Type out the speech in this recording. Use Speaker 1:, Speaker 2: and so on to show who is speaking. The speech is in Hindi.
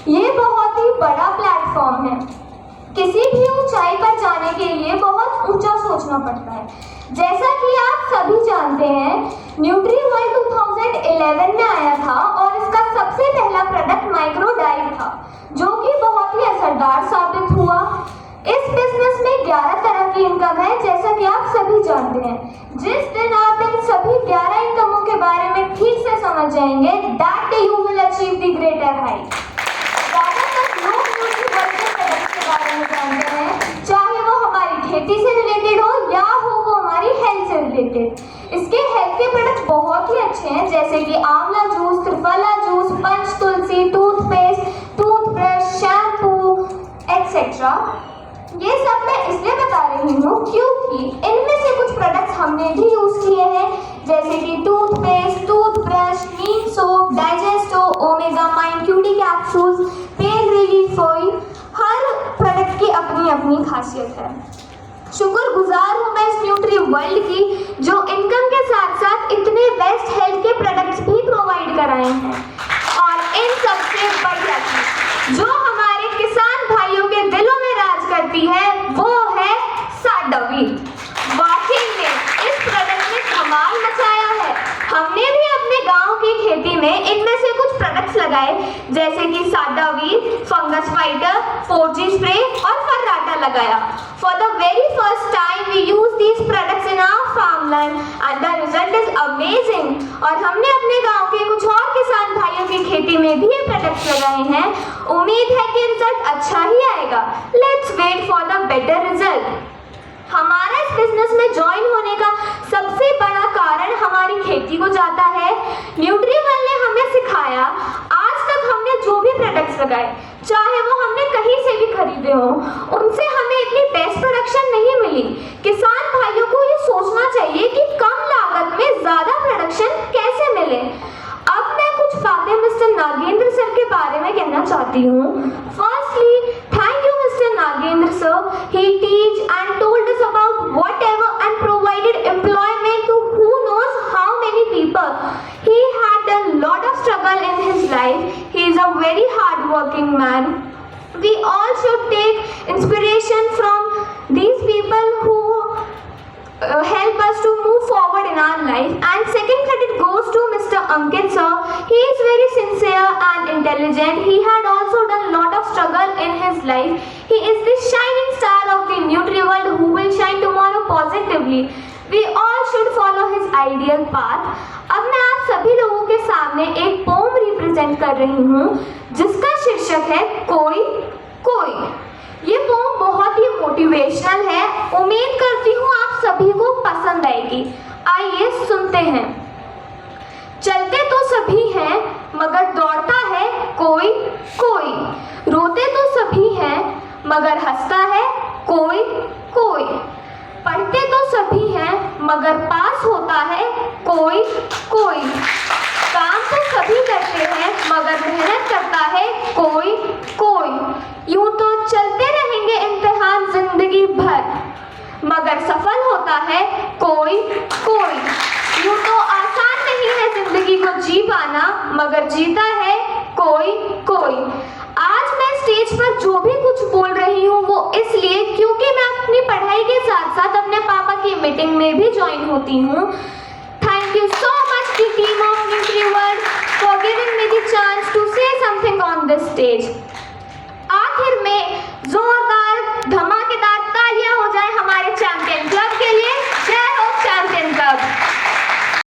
Speaker 1: ये बहुत ही बड़ा प्लेटफॉर्म है। किसी भी ऊंचाई पर जाने के लिए बहुत ऊंचा सोचना पड़ता है। जैसा कि आप सभी जानते हैं, न्यूट्रीवर्ल्ड 2011 में आया था और इसका सबसे पहला प्रोडक्ट माइक्रो डाइट था, जो कि बहुत ही असरदार साबित हुआ। इस बिजनेस में 11 तरह की इनकम है, जैसा कि आप सभी जानते हैं। जिस दिन आप इन सभी 11 इनकमों के बारे में ठीक से समझ जाएंगे, that day you will achieve the greater height। ज्यादातर लोग न्यूट्रीवर्ल्ड के प्रोडक्ट के बारे में जानते हैं, चाहे वो हमारी खेती से रिलेटेड हो या हो वो हमारी हेल्थ से रिलेटेड। इसके हेल्थ के प्रोडक्ट बहुत ही अच्छे हैं, जैसे कि आंवला जूस, त्रिफला जूस, पंच तुलसी, टूथपेस्ट, टूथब्रश, शैम्पू एक्सेट्रा। ये सब मैं इसलिए बता रही हूँ क्योंकि इनमें से कुछ प्रोडक्ट्स हमने भी यूज किए हैं, जैसे कि toothpaste, toothbrush, neem soap, Digesto, Omega माइन, QT capsules, pain relief oil. हर प्रोडक्ट की अपनी अपनी खासियत है। शुक्रगुजार हूँ मैं इस न्यूट्रीवर्ल्ड की, जो इनकम के साथ साथ इतने बेस्ट हेल्थ के प्रोडक्ट्स भी प्रोवाइड कराए हैं। और इन सबसे बढ़िया चीज जो हमारे किसान भाइयों के दिलों में राज करती है, वो है साडा व्हीट। वाकई में इस प्रोडक्ट ने धमाल मचाया है। हमने भी अपने गांव की खेती में इनमें से कुछ प्रोडक्ट्स लगाए, जैसे कि साडा wheat, fungus fighter, 4G spray और फर्राटा लगाया। For the very first time we use these products in our farmland and the result is amazing। और हमने अपने गांव के कुछ और किसान भाइयों की खेती में भी ये प्रोडक्ट्स लगाए हैं। उम्मीद है कि रिजल्ट अच्छा ही आएगा। Let's wait for the better result। हमारा इस बिजनेस में ज्वाइन होने का सबसे बड़ा कारण हमारी खेती को जाता है। न्यूट्रीवर्ल्ड ने हमें सिखाया, आज तक हमने जो भी प्रोडक्ट्स लगाए, चाहे वो हमने कहीं से भी खरीदे हो, उनसे हमें इतनी बेस्ट प्रोडक्शन नहीं मिली। किसान भाइयों को ये सोचना चाहिए कि कम लागत में ज्यादा प्रोडक्शन कैसे मिले। अब मैं कुछ बातें मिस्टर नागेंद्र सर के बारे में कहना चाहती हूँ। Firstly, thank you mister Nagendra sir. He teach and told us about whatever and provided employment to who knows how many people. He had a lot of struggle in his life. He is a very hard-working man. We all should take inspiration from these people who help us to move forward in our life. And second credit goes to Mr. Ankit sir. He is very sincere and intelligent. He had also done a lot of struggle in his life. He is the shining star of the Nutriworld who will shine tomorrow positively. We all should follow his ideal path. अब मैं आप सभी लोगों के सामने एक पोम रिप्रेजेंट कर रही हूँ, जिसका शीर्षक है कोई कोई। ये पोम बहुत ही मोटिवेशनल है। उम्मीद करती हूँ आप सभी को पसंद आएगी। आइए सुनते हैं। चलते तो सभी हैं, मगर दौड़ता है कोई कोई। रोते तो सभी हैं, मगर हंसता है कोई कोई। पढ़ते तो सभी हैं, मगर पास होता है कोई कोई। काम तो सभी करते हैं, मगर मेहनत करता है कोई कोई। यूं तो चलते रहेंगे इम्तिहान जिंदगी भर, मगर सफल होता है कोई कोई। यूं तो आसान नहीं है जिंदगी को जी पाना, मगर जीता है कोई कोई। आज मैं स्टेज पर जो भी कुछ बोल रही हूँ वो इसलिए क्योंकि मैं अपनी पढ़ाई के साथ साथ अपने पापा की मीटिंग में भी ज्वाइन होती हूँ। Thank you so much the team of Nutriworld for giving me the chance to say something on this stage.